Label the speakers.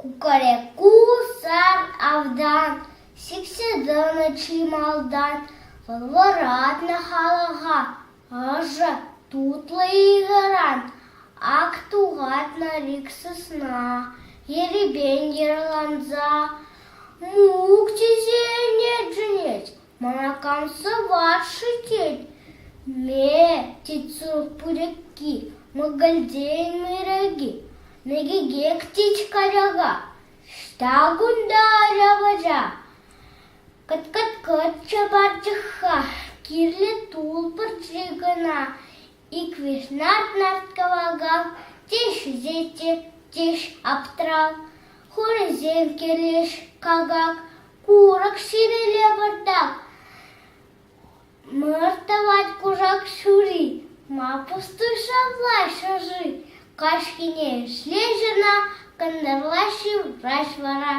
Speaker 1: Кукареку сар авдан, сикседа ночи малдан, волворат на халага, ажа тутла игран, актугат на рик сосна, еребень ерланза, мук тизенет женеть, монакам сават шитеть, ме тицу пуряки, магальдень мироги. Негиге птичка рога, штагундаря вожа. Кат-кат-кат чабарчаха, кирле тул парчигана. И квишнат нарткавагав, тиш зете, тиш аптрав. Хурезем келеш кагак, курак ширеле бардак. Мартавать кужак шури, ма пустыша влай шажи. Кашкине шлежена, кандарлаши враж вара.